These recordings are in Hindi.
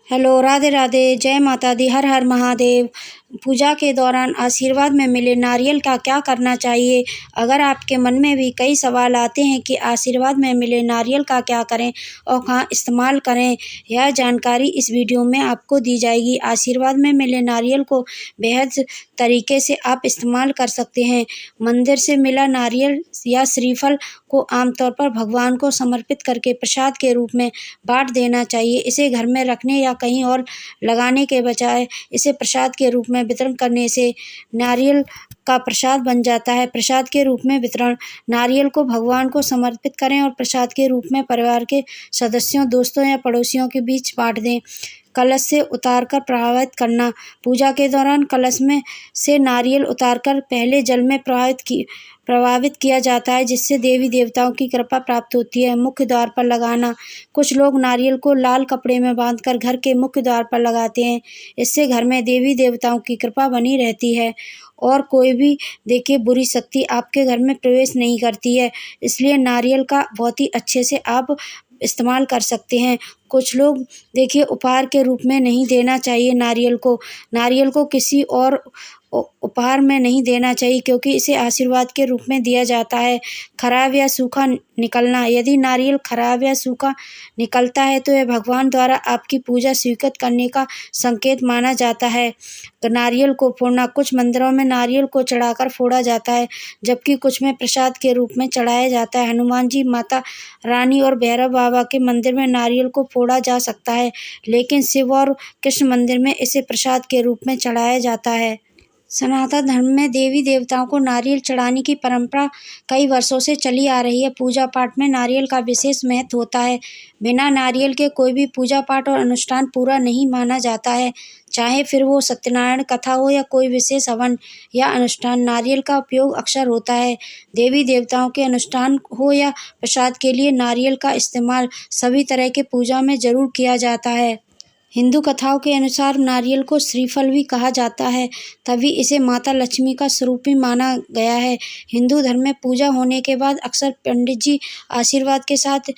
हेलो, राधे राधे, जय माता दी, हर हर महादेव। पूजा के दौरान आशीर्वाद में मिले नारियल का क्या करना चाहिए? अगर आपके मन में भी कई सवाल आते हैं कि आशीर्वाद में मिले नारियल का क्या करें और कहाँ इस्तेमाल करें, यह जानकारी इस वीडियो में आपको दी जाएगी। आशीर्वाद में मिले नारियल को बेहद तरीके से आप इस्तेमाल कर सकते हैं। मंदिर से मिला नारियल या श्रीफल को आमतौर पर भगवान को समर्पित करके प्रसाद के रूप में बाँट देना चाहिए। इसे घर में रखने या कहीं और लगाने के बजाय इसे प्रसाद के रूप में वितरण करने से नारियल का प्रसाद बन जाता है। प्रसाद के रूप में वितरण: नारियल को भगवान को समर्पित करें और प्रसाद के रूप में परिवार के सदस्यों, दोस्तों या पड़ोसियों के बीच बाँट दें। कलश से उतारकर प्रवाहित करना: पूजा के दौरान कलश में से नारियल उतारकर पहले जल में प्रवाहित किया जाता है, जिससे देवी देवताओं की कृपा प्राप्त होती है। मुख्य द्वार पर लगाना: कुछ लोग नारियल को लाल कपड़े में बांधकर घर के मुख्य द्वार पर लगाते हैं। इससे घर में देवी देवताओं की कृपा बनी रहती है और कोई भी बुरी शक्ति आपके घर में प्रवेश नहीं करती है। इसलिए नारियल का बहुत ही अच्छे से आप इस्तेमाल कर सकते हैं। कुछ लोग उपहार के रूप में नहीं देना चाहिए नारियल को किसी और उपहार में नहीं देना चाहिए, क्योंकि इसे आशीर्वाद के रूप में दिया जाता है। खराब या सूखा निकलना: यदि नारियल खराब या सूखा निकलता है तो यह भगवान द्वारा आपकी पूजा स्वीकृत करने का संकेत माना जाता है। नारियल को फोड़ना: कुछ मंदिरों में नारियल को चढ़ाकर फोड़ा जाता है, जबकि कुछ में प्रसाद के रूप में चढ़ाया जाता है। हनुमान जी, माता रानी और भैरव बाबा के मंदिर में नारियल को फोड़ा जा सकता है, लेकिन शिव और कृष्ण मंदिर में इसे प्रसाद के रूप में चढ़ाया जाता है। सनातन धर्म में देवी देवताओं को नारियल चढ़ाने की परंपरा कई वर्षों से चली आ रही है। पूजा पाठ में नारियल का विशेष महत्व होता है। बिना नारियल के कोई भी पूजा पाठ और अनुष्ठान पूरा नहीं माना जाता है, चाहे फिर वो सत्यनारायण कथा हो या कोई विशेष हवन या अनुष्ठान। नारियल का उपयोग अक्सर होता है। देवी देवताओं के अनुष्ठान हो या प्रसाद के लिए नारियल का इस्तेमाल सभी तरह के पूजा में जरूर किया जाता है। हिंदू कथाओं के अनुसार नारियल को श्रीफल भी कहा जाता है, तभी इसे माता लक्ष्मी का स्वरूप भी माना गया है। हिंदू धर्म में पूजा होने के बाद अक्सर पंडित जी आशीर्वाद के साथ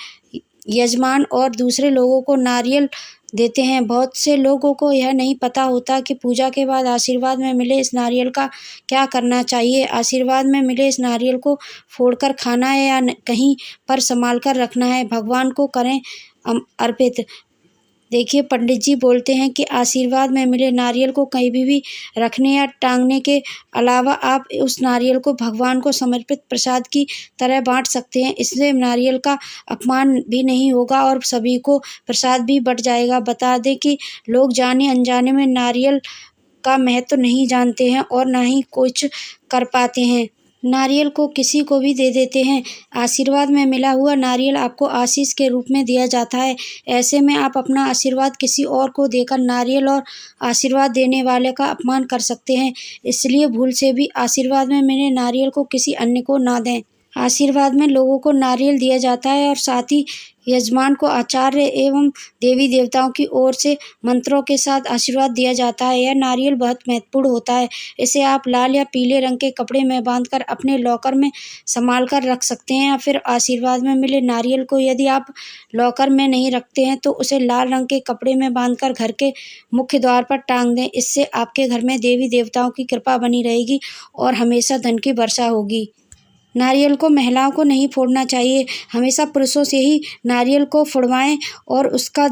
यजमान और दूसरे लोगों को नारियल देते हैं। बहुत से लोगों को यह नहीं पता होता कि पूजा के बाद आशीर्वाद में मिले इस नारियल का क्या करना चाहिए। आशीर्वाद में मिले इस नारियल को फोड़कर खाना है या कहीं पर संभाल कर रखना है। भगवान को करें अर्पित: पंडित जी बोलते हैं कि आशीर्वाद में मिले नारियल को कहीं भी रखने या टांगने के अलावा आप उस नारियल को भगवान को समर्पित प्रसाद की तरह बांट सकते हैं। इससे नारियल का अपमान भी नहीं होगा और सभी को प्रसाद भी बँट जाएगा। बता दें कि लोग जाने अनजाने में नारियल का महत्व नहीं जानते हैं और ना ही कुछ कर पाते हैं। नारियल को किसी को भी दे देते हैं। आशीर्वाद में मिला हुआ नारियल आपको आशीष के रूप में दिया जाता है। ऐसे में आप अपना आशीर्वाद किसी और को देकर नारियल और आशीर्वाद देने वाले का अपमान कर सकते हैं। इसलिए भूल से भी आशीर्वाद में मिले नारियल को किसी अन्य को ना दें। आशीर्वाद में लोगों को नारियल दिया जाता है और साथ ही यजमान को आचार्य एवं देवी देवताओं की ओर से मंत्रों के साथ आशीर्वाद दिया जाता है। यह नारियल बहुत महत्वपूर्ण होता है। इसे आप लाल या पीले रंग के कपड़े में बांधकर अपने लॉकर में संभाल कर रख सकते हैं, या फिर आशीर्वाद में मिले नारियल को यदि आप लॉकर में नहीं रखते हैं तो उसे लाल रंग के कपड़े में बांधकर घर के मुख्य द्वार पर टांग दें। इससे आपके घर में देवी देवताओं की कृपा बनी रहेगी और हमेशा धन की वर्षा होगी। नारियल को महिलाओं को नहीं फोड़ना चाहिए, हमेशा पुरुषों से ही नारियल को फोड़वाएं और उसका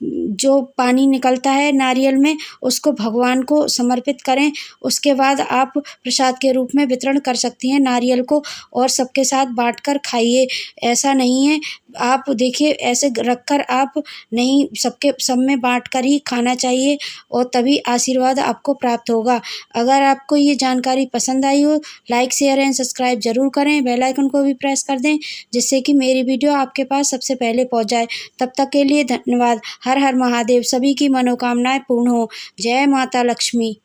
जो पानी निकलता है नारियल में उसको भगवान को समर्पित करें। उसके बाद आप प्रसाद के रूप में वितरण कर सकती हैं नारियल को और सबके साथ बांटकर खाइए। ऐसा नहीं है, आप ऐसे रखकर आप नहीं, सब में बांट कर ही खाना चाहिए और तभी आशीर्वाद आपको प्राप्त होगा। अगर आपको ये जानकारी पसंद आई हो, लाइक, शेयर एंड सब्सक्राइब जरूर करें। बेल आइकन को भी प्रेस कर दें, जिससे कि मेरी वीडियो आपके पास सबसे पहले पहुंच जाए। तब तक के लिए धन्यवाद। हर हर महादेव। सभी की मनोकामनाएं पूर्ण हो। जय माता लक्ष्मी।